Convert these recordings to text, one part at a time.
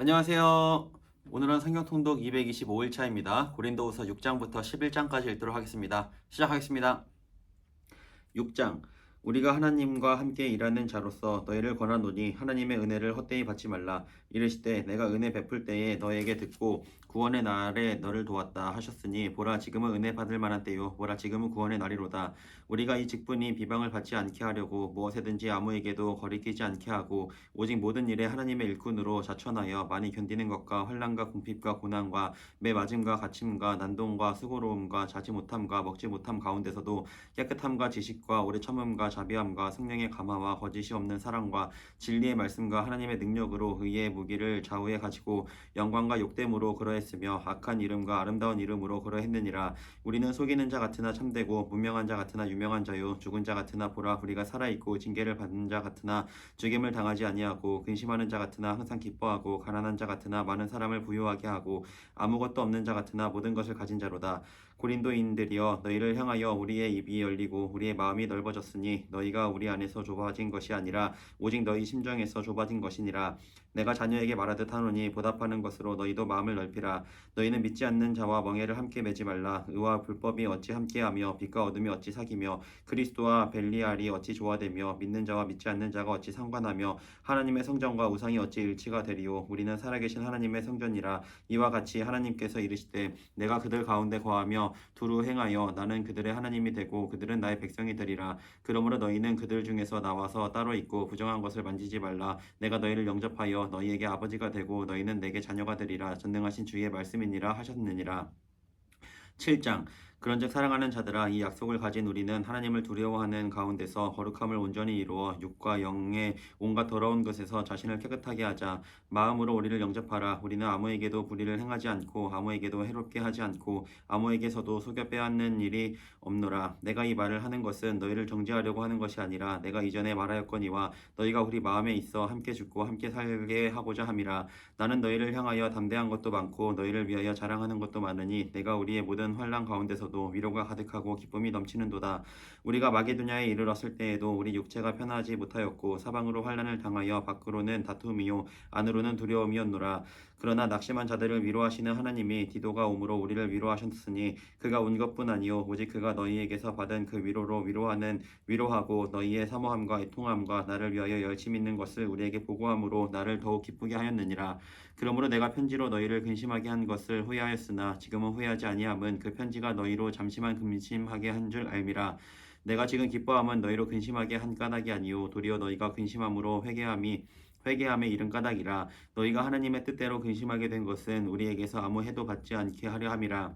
안녕하세요. 오늘은 성경 통독 225일차입니다. 고린도후서 6장부터 11장까지 읽도록 하겠습니다. 시작하겠습니다. 6장. 우리가 하나님과 함께 일하는 자로서 너희를 권하노니 하나님의 은혜를 헛되이 받지 말라. 이르시되 내가 은혜 베풀 때에 너에게 듣고 구원의 날에 너를 도왔다 하셨으니 보라 지금은 은혜 받을 만한 때요 보라 지금은 구원의 날이로다. 우리가 이 직분이 비방을 받지 않게 하려고 무엇에든지 아무에게도 거리끼지 않게 하고 오직 모든 일에 하나님의 일꾼으로 자천하여 많이 견디는 것과 환난과 궁핍과 고난과 매 맞음과 갇힘과 난동과 수고로움과 자지 못함과 먹지 못함 가운데서도 깨끗함과 지식과 오래 참음과 자비함과 성령의 감화와 거짓이 없는 사랑과 진리의 말씀과 하나님의 능력으로 의의 무기를 좌우에 가지고 영광과 욕됨으로 그러했으며 악한 이름과 아름다운 이름으로 그러했느니라. 우리는 속이는 자 같으나 참되고 문명한 자 같으나 유명한 자요 죽은 자 같으나 보라 우리가 살아있고 징계를 받는 자 같으나 죽임을 당하지 아니하고 근심하는 자 같으나 항상 기뻐하고 가난한 자 같으나 많은 사람을 부유하게 하고 아무것도 없는 자 같으나 모든 것을 가진 자로다. 고린도인들이여 너희를 향하여 우리의 입이 열리고 우리의 마음이 넓어졌으니 너희가 우리 안에서 좁아진 것이 아니라 오직 너희 심정에서 좁아진 것이니라. 내가 자녀에게 말하듯 하노니 보답하는 것으로 너희도 마음을 넓히라. 너희는 믿지 않는 자와 멍에를 함께 매지 말라. 의와 불법이 어찌 함께하며 빛과 어둠이 어찌 사귀며 그리스도와 벨리알이 어찌 조화되며 믿는 자와 믿지 않는 자가 어찌 상관하며 하나님의 성전과 우상이 어찌 일치가 되리요. 우리는 살아계신 하나님의 성전이라. 이와 같이 하나님께서 이르시되 내가 그들 가운데 거하며 두루 행하여 나는 그들의 하나님이 되고 그들은 나의 백성이 되리라. 그러므로 너희는 그들 중에서 나와서 따로 있고 부정한 것을 만지지 말라. 내가 너희를 영접하여 너희에게 아버지가 되고 너희는 내게 자녀가 되리라. 전능하신 주의 말씀이니라 하셨느니라. 7장. 그런즉 사랑하는 자들아 이 약속을 가진 우리는 하나님을 두려워하는 가운데서 거룩함을 온전히 이루어 육과 영의 온갖 더러운 것에서 자신을 깨끗하게 하자. 마음으로 우리를 영접하라. 우리는 아무에게도 불의를 행하지 않고 아무에게도 해롭게 하지 않고 아무에게서도 속여 빼앗는 일이 없노라. 내가 이 말을 하는 것은 너희를 정죄하려고 하는 것이 아니라 내가 이전에 말하였거니와 너희가 우리 마음에 있어 함께 죽고 함께 살게 하고자 함이라. 나는 너희를 향하여 담대한 것도 많고 너희를 위하여 자랑하는 것도 많으니 내가 우리의 모든 환난 가운데서도 위로가 가득하고 기쁨이 넘치는도다. 우리가 마게도냐에 이르렀을 때에도 우리 육체가 편하지 못하였고 사방으로 환난을 당하여 밖으로는 다툼이요 안으로는 두려움이었노라. 그러나 낙심한 자들을 위로하시는 하나님이 디도가 오므로 우리를 위로하셨으니 그가 온 것뿐 아니요 오직 그가 너희에게서 받은 그 위로로 위로하고 너희의 사모함과 애통함과 나를 위하여 열심 있는 것을 우리에게 보고함으로 나를 더욱 기쁘게 하였느니라. 그러므로 내가 편지로 너희를 근심하게 한 것을 후회하였으나 지금은 후회하지 아니함은 그 편지가 너희로 잠시만 근심하게 한 줄 알미라. 내가 지금 기뻐함은 너희로 근심하게 한 까닭이 아니요 도리어 너희가 근심함으로 회개함에 이른 까닭이라. 너희가 하나님의 뜻대로 근심하게 된 것은 우리에게서 아무 해도 받지 않게 하려 함이라.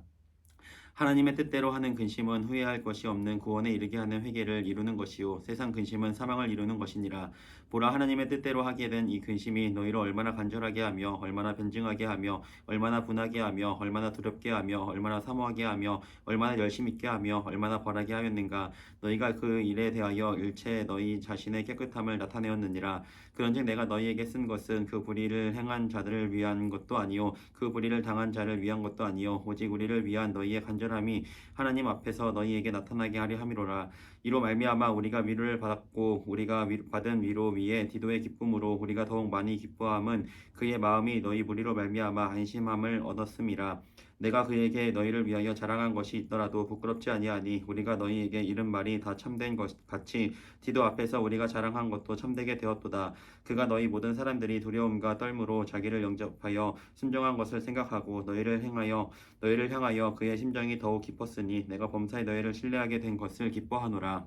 하나님의 뜻대로 하는 근심은 후회할 것이 없는 구원에 이르게 하는 회개를 이루는 것이요 세상 근심은 사망을 이루는 것이니라. 보라 하나님의 뜻대로 하게 된 이 근심이 너희를 얼마나 간절하게 하며 얼마나 변증하게 하며 얼마나 분하게 하며 얼마나 두렵게 하며 얼마나 사모하게 하며 얼마나 열심 있게 하며 얼마나 벌하게 하였는가. 너희가 그 일에 대하여 일체 너희 자신의 깨끗함을 나타내었느니라. 그런즉 내가 너희에게 쓴 것은 그 불의를 행한 자들을 위한 것도 아니요 그 불의를 당한 자를 위한 것도 아니요 오직 우리를 위한 너희의 간절함이 하나님 앞에서 너희에게 나타나게 하려 함이로라. 이로 말미암아 우리가 위로를 받았고 우리가 받은 위로 위에 디도의 기쁨으로 우리가 더욱 많이 기뻐함은 그의 마음이 너희 무리로 말미암아 안심함을 얻었음이라. 내가 그에게 너희를 위하여 자랑한 것이 있더라도 부끄럽지 아니하니 우리가 너희에게 이른 말이 다 참된 것 같이 디도 앞에서 우리가 자랑한 것도 참되게 되었도다. 그가 너희 모든 사람들이 두려움과 떨므로 자기를 영접하여 순종한 것을 생각하고 너희를 향하여 그의 심정이 더욱 깊었으니 내가 범사에 너희를 신뢰하게 된 것을 기뻐하노라.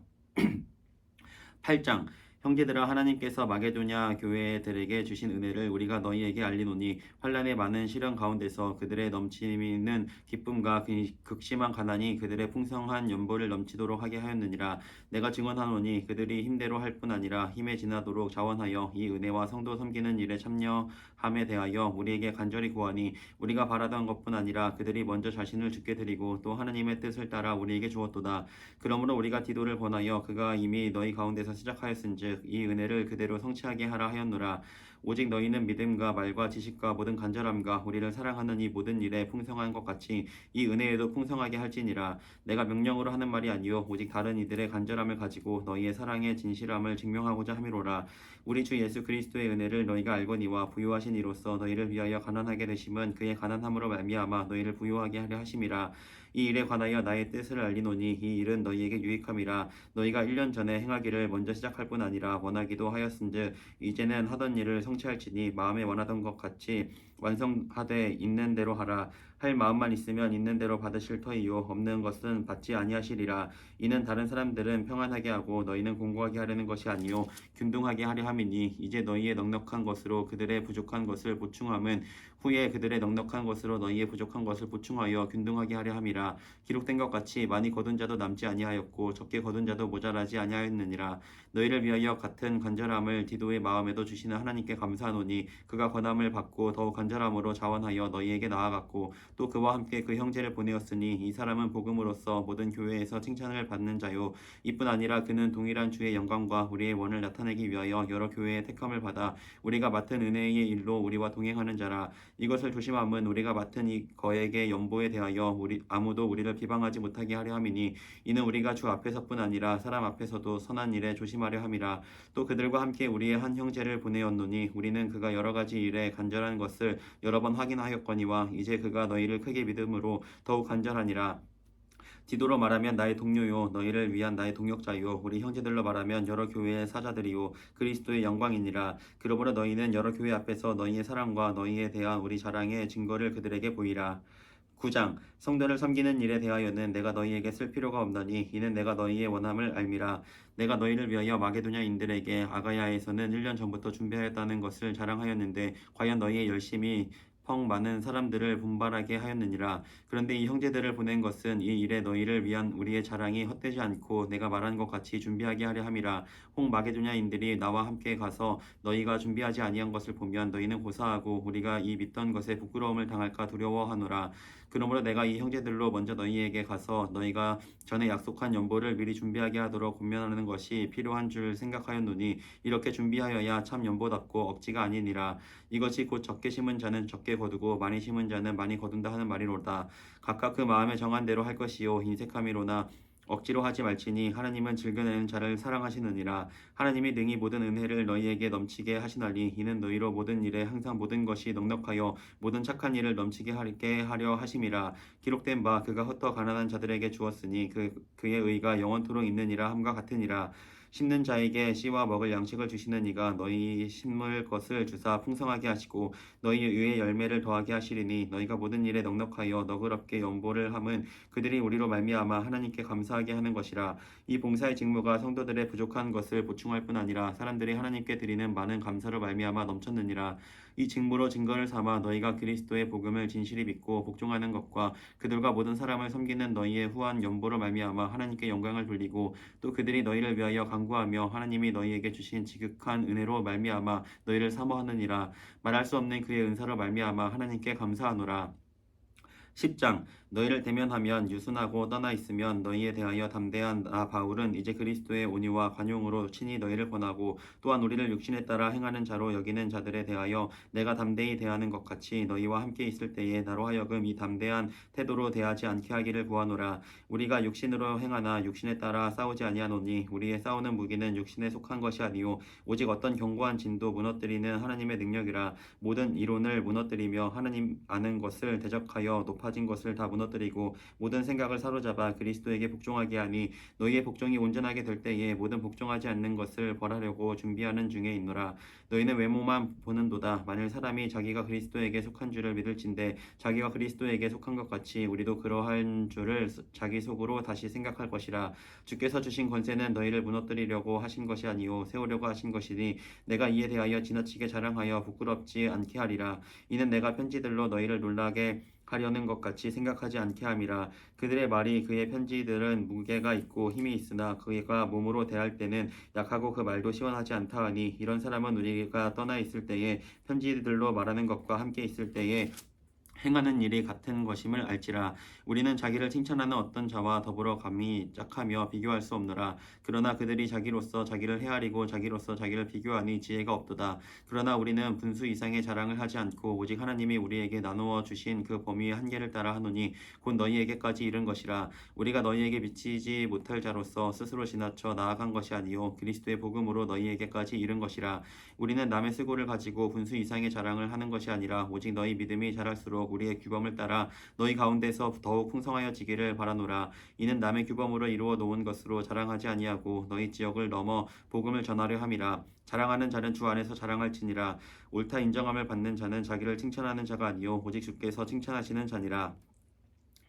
8장. 형제들아 하나님께서 마게도냐 교회들에게 주신 은혜를 우리가 너희에게 알리노니 환난의 많은 시련 가운데서 그들의 넘치는 기쁨과 극심한 가난이 그들의 풍성한 연보를 넘치도록 하게 하였느니라. 내가 증언하노니 그들이 힘대로 할 뿐 아니라 힘에 지나도록 자원하여 이 은혜와 성도 섬기는 일에 참여함에 대하여 우리에게 간절히 구하니 우리가 바라던 것뿐 아니라 그들이 먼저 자신을 죽게 드리고 또 하나님의 뜻을 따라 우리에게 주었도다. 그러므로 우리가 디도를 권하여 그가 이미 너희 가운데서 시작하였은즉 이 은혜를 그대로 성취하게 하라 하였노라. 오직 너희는 믿음과 말과 지식과 모든 간절함과 우리를 사랑하는 이 모든 일에 풍성한 것 같이 이 은혜에도 풍성하게 할지니라. 내가 명령으로 하는 말이 아니요 오직 다른 이들의 간절함을 가지고 너희의 사랑의 진실함을 증명하고자 함이로라. 우리 주 예수 그리스도의 은혜를 너희가 알거니와 부요하신 이로써 너희를 위하여 가난하게 되심은 그의 가난함으로 말미암아 너희를 부요하게 하려 하심이라. 이 일에 관하여 나의 뜻을 알리노니 이 일은 너희에게 유익함이라. 너희가 1년 전에 행하기를 먼저 시작할 뿐 아니라 원하기도 하였은즉 이제는 하던 일을 성취할지니 마음에 원하던 것 같이 완성하되 있는 대로 하라. 할 마음만 있으면 있는 대로 받으실 터이요 없는 것은 받지 아니하시리라. 이는 다른 사람들은 평안하게 하고 너희는 공고하게 하려는 것이 아니요 균등하게 하려 함이니 이제 너희의 넉넉한 것으로 그들의 부족한 것을 보충함은 후에 그들의 넉넉한 것으로 너희의 부족한 것을 보충하여 균등하게 하려 함이라. 기록된 것 같이 많이 거둔 자도 남지 아니하였고 적게 거둔 자도 모자라지 아니하였느니라. 너희를 위하여 같은 간절함을 디도의 마음에도 주시는 하나님께 감사하노니 그가 권함을 받고 더욱 간절함으로 자원하여 너희에게 나아갔고 또 그와 함께 그 형제를 보내었으니 이 사람은 복음으로써 모든 교회에서 칭찬을 받는 자요 이뿐 아니라 그는 동일한 주의 영광과 우리의 원을 나타내기 위하여 여러 교회의 택함을 받아 우리가 맡은 은혜의 일로 우리와 동행하는 자라. 이것을 조심함은 우리가 맡은 이 거액의 연보에 대하여 아무도 우리를 비방하지 못하게 하려 함이니 이는 우리가 주 앞에서뿐 아니라 사람 앞에서도 선한 일에 조심하려 함이라. 또 그들과 함께 우리의 한 형제를 보내었노니 우리는 그가 여러 가지 일에 간절한 것을 여러 번 확인하였거니와 이제 그가 너희를 크게 믿음으로 더욱 간절하니라. 디도로 말하면 나의 동료요 너희를 위한 나의 동역자요 우리 형제들로 말하면 여러 교회의 사자들이요 그리스도의 영광이니라. 그러므로 너희는 여러 교회 앞에서 너희의 사랑과 너희에 대한 우리 자랑의 증거를 그들에게 보이라. 9장 성도를 섬기는 일에 대하여는 내가 너희에게 쓸 필요가 없나니 이는 내가 너희의 원함을 알미라. 내가 너희를 위하여 마게도냐인들에게 아가야에서는 1년 전부터 준비하였다는 것을 자랑하였는데 과연 너희의 열심이 많은 사람들을 분발하게 하였느니라. 그런데 이 형제들을 보낸 것은 이 일에 너희를 위한 우리의 자랑이 헛되지 않고 내가 말한 것 같이 준비하게 하려 함이라. 혹 마게도냐인들이 나와 함께 가서 너희가 준비하지 아니한 것을 보면 너희는 고사하고 우리가 이 믿던 것에 부끄러움을 당할까 두려워하노라. 그러므로 내가 이 형제들로 먼저 너희에게 가서 너희가 전에 약속한 연보를 미리 준비하게 하도록 권면하는 것이 필요한 줄 생각하였노니 이렇게 준비하여야 참 연보답고 억지가 아니니라. 이것이 곧 적게 심은 자는 적게 거두고 많이 심은 자는 많이 거둔다 하는 말이로다. 각각 그 마음에 정한 대로 할 것이요 인색함이로나 억지로 하지 말지니 하나님은 즐겨내는 자를 사랑하시느니라. 하나님이 능히 모든 은혜를 너희에게 넘치게 하시나니 이는 너희로 모든 일에 항상 모든 것이 넉넉하여 모든 착한 일을 넘치게 하려 하심이라. 기록된 바 그가 흩어 가난한 자들에게 주었으니 그의 의가 영원토록 있느니라 함과 같으니라. 심는 자에게 씨와 먹을 양식을 주시는 이가 너희 심을 것을 주사 풍성하게 하시고 너희 의의 열매를 더하게 하시리니 너희가 모든 일에 넉넉하여 너그럽게 연보를 함은 그들이 우리로 말미암아 하나님께 감사하게 하는 것이라. 이 봉사의 직무가 성도들의 부족한 것을 보충할 뿐 아니라 사람들이 하나님께 드리는 많은 감사로 말미암아 넘쳤느니라. 이 직무로 증거를 삼아 너희가 그리스도의 복음을 진실히 믿고 복종하는 것과 그들과 모든 사람을 섬기는 너희의 후한 연보로 말미암아 하나님께 영광을 돌리고 또 그들이 너희를 위하여 간구하며 하나님이 너희에게 주신 지극한 은혜로 말미암아 너희를 사모하느니라. 말할 수 없는 그의 은사로 말미암아 하나님께 감사하노라. 10장 너희를 대면하면 유순하고 떠나 있으면 너희에 대하여 담대한 나 바울은 이제 그리스도의 온유와 관용으로 친히 너희를 권하고 또한 우리를 육신에 따라 행하는 자로 여기는 자들에 대하여 내가 담대히 대하는 것 같이 너희와 함께 있을 때에 나로 하여금 이 담대한 태도로 대하지 않게 하기를 구하노라. 우리가 육신으로 행하나 육신에 따라 싸우지 아니하노니 우리의 싸우는 무기는 육신에 속한 것이 아니요 오직 어떤 견고한 진도 무너뜨리는 하나님의 능력이라. 모든 이론을 무너뜨리며 하나님 아는 것을 대적하여 높아진 것을 다 무너뜨리고 모든 생각을 사로잡아 그리스도에게 복종하게 하니 너희의 복종이 온전하게 될 때에 모든 복종하지 않는 것을 벌하려고 준비하는 중에 있노라. 너희는 외모만 보는도다. 만일 사람이 자기가 그리스도에게 속한 줄을 믿을진대 자기가 그리스도에게 속한 것 같이 우리도 그러한 줄을 자기 속으로 다시 생각할 것이라. 주께서 주신 권세는 너희를 무너뜨리려고 하신 것이 아니요 세우려고 하신 것이니 내가 이에 대하여 지나치게 자랑하여 부끄럽지 않게 하리라. 이는 내가 편지들로 너희를 놀라게 하려는 것 같이 생각하지 않게 함이라. 그들의 말이 그의 편지들은 무게가 있고 힘이 있으나 그가 몸으로 대할 때는 약하고 그 말도 시원하지 않다 하니 이런 사람은 우리가 떠나 있을 때에 편지들로 말하는 것과 함께 있을 때에 행하는 일이 같은 것임을 알지라. 우리는 자기를 칭찬하는 어떤 자와 더불어 감히 짝하며 비교할 수 없노라. 그러나 그들이 자기로서 자기를 헤아리고 자기로서 자기를 비교하니 지혜가 없도다. 그러나 우리는 분수 이상의 자랑을 하지 않고 오직 하나님이 우리에게 나누어 주신 그 범위의 한계를 따라 하노니 곧 너희에게까지 이른 것이라. 우리가 너희에게 미치지 못할 자로서 스스로 지나쳐 나아간 것이 아니요 그리스도의 복음으로 너희에게까지 이른 것이라. 우리는 남의 수고를 가지고 분수 이상의 자랑을 하는 것이 아니라 오직 너희 믿음이 자랄수록 우리의 규범을 따라 너희 가운데서 더욱 풍성하여지기를 바라노라. 이는 남의 규범으로 이루어 놓은 것으로 자랑하지 아니하고 너희 지역을 넘어 복음을 전하려 함이라. 자랑하는 자는 주 안에서 자랑할지니라. 옳다 인정함을 받는 자는 자기를 칭찬하는 자가 아니요 오직 주께서 칭찬하시는 자니라.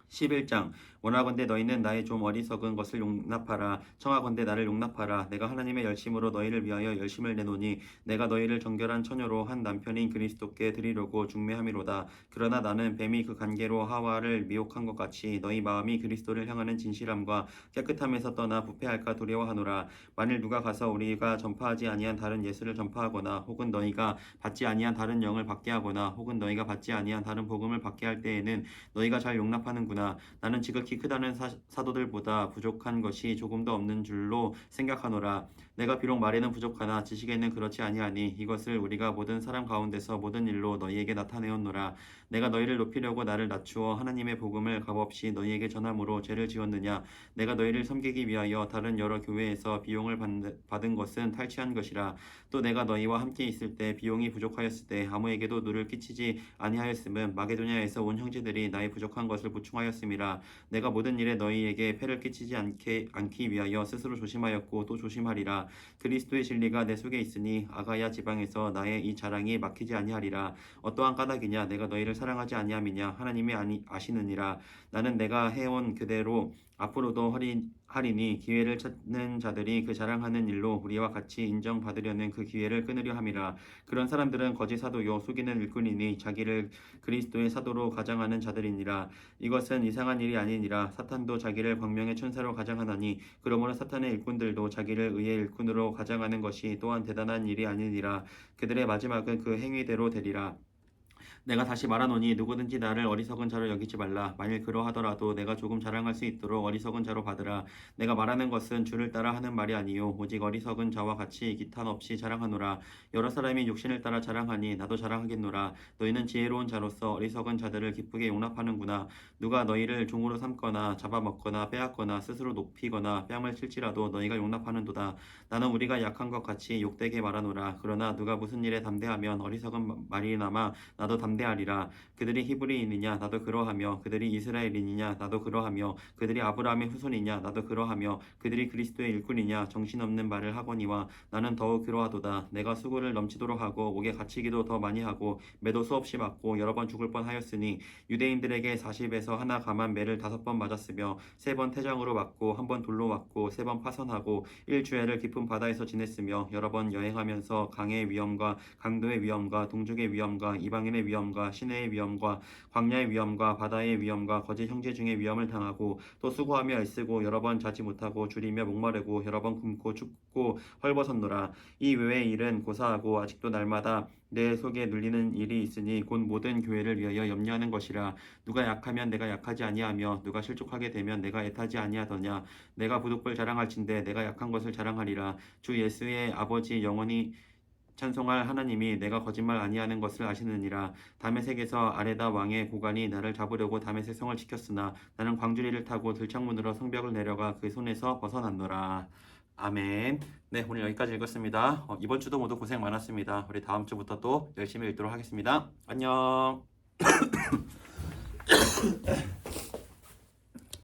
11장 원하건대 너희는 나의 좀 어리석은 것을 용납하라. 청하건대 나를 용납하라. 내가 하나님의 열심으로 너희를 위하여 열심을 내노니 내가 너희를 정결한 처녀로 한 남편인 그리스도께 드리려고 중매함이로다. 그러나 나는 뱀이 그 관계로 하와를 미혹한 것 같이 너희 마음이 그리스도를 향하는 진실함과 깨끗함에서 떠나 부패할까 두려워하노라. 만일 누가 가서 우리가 전파하지 아니한 다른 예수를 전파하거나 혹은 너희가 받지 아니한 다른 영을 받게 하거나 혹은 너희가 받지 아니한 다른 복음을 받게 할 때에는 너희가 잘 용납하는구나. 나는 지극히 크다는 사도들보다 부족한 것이 조금도 없는 줄로 생각하노라. 내가 비록 말에는 부족하나 지식에는 그렇지 아니하니 이것을 우리가 모든 사람 가운데서 모든 일로 너희에게 나타내었노라. 내가 너희를 높이려고 나를 낮추어 하나님의 복음을 값없이 너희에게 전함으로 죄를 지었느냐. 내가 너희를 섬기기 위하여 다른 여러 교회에서 비용을 받은 것은 탈취한 것이라. 또 내가 너희와 함께 있을 때 비용이 부족하였을 때 아무에게도 누를 끼치지 아니하였음은 마게도냐에서 온 형제들이 나의 부족한 것을 보충하였음이라. 내가 모든 일에 너희에게 폐를 끼치지 않기 위하여 스스로 조심하였고 또 조심하리라. 그리스도의 진리가 내 속에 있으니 아가야 지방에서 나의 이 자랑이 막히지 아니하리라. 어떠한 까닭이냐. 내가 너희를 사랑하지 아니함이냐. 하나님이 아시느니라. 나는 내가 해온 그대로 앞으로도 하리니 기회를 찾는 자들이 그 자랑하는 일로 우리와 같이 인정받으려는 그 기회를 끊으려 함이라. 그런 사람들은 거짓 사도요 속이는 일꾼이니 자기를 그리스도의 사도로 가장하는 자들이니라. 이것은 이상한 일이 아니니라. 사탄도 자기를 광명의 천사로 가장하나니 그러므로 사탄의 일꾼들도 자기를 의의 일꾼으로 가장하는 것이 또한 대단한 일이 아니니라. 그들의 마지막은 그 행위대로 되리라. 내가 다시 말하노니 누구든지 나를 어리석은 자로 여기지 말라. 만일 그러하더라도 내가 조금 자랑할 수 있도록 어리석은 자로 받으라. 내가 말하는 것은 주를 따라 하는 말이 아니요 오직 어리석은 자와 같이 기탄 없이 자랑하노라. 여러 사람이 육신을 따라 자랑하니 나도 자랑하겠노라. 너희는 지혜로운 자로서 어리석은 자들을 기쁘게 용납하는구나. 누가 너희를 종으로 삼거나 잡아먹거나 빼앗거나 스스로 높이거나 뺨을 칠지라도 너희가 용납하는도다. 나는 우리가 약한 것 같이 욕되게 말하노라. 그러나 누가 무슨 일에 담대하면 어리석은 말이나마 나도 담대하리라. 그들이 히브리인이냐 나도 그러하며 그들이 이스라엘인이냐 나도 그러하며 그들이 아브라함의 후손이냐 나도 그러하며 그들이 그리스도의 일꾼이냐 정신없는 말을 하거니와 나는 더욱 그러하도다. 내가 수고를 넘치도록 하고 옥에 갇히기도 더 많이 하고 매도 수없이 맞고 여러 번 죽을 뻔하였으니 유대인들에게 40에서 하나 감한 매를 5번 맞았으며 3번 태장으로 맞고 1번 돌로 맞고 3번 파선하고 1주야를 깊은 바다에서 지냈으며 여러 번 여행하면서 강의 위험과 강도의 위험과 동족의 위험과 이방인의 위험과 시내의 위험과 광야의 위험과 바다의 위험과 거짓 형제 중의 위험을 당하고 또 수고하며 애쓰고 여러 번 자지 못하고 줄이며 목마르고 여러 번 굶고 춥고 헐벗었노라. 이 외의 일은 고사하고 아직도 날마다 내 속에 눌리는 일이 있으니 곧 모든 교회를 위하여 염려하는 것이라. 누가 약하면 내가 약하지 아니하며 누가 실족하게 되면 내가 애타지 아니하더냐. 내가 부득불 자랑할진대 내가 약한 것을 자랑하리라. 주 예수의 아버지 영원히 찬송할 하나님이 내가 거짓말 아니하는 것을 아시느니라. 다메섹에서 아레다 왕의 고관이 나를 잡으려고 다메섹 성을 지켰으나 나는 광주리를 타고 들창문으로 성벽을 내려가 그 손에서 벗어났노라. 아멘. 네, 오늘 여기까지 읽었습니다. 이번 주도 모두 고생 많았습니다. 우리 다음 주부터 또 열심히 읽도록 하겠습니다. 안녕.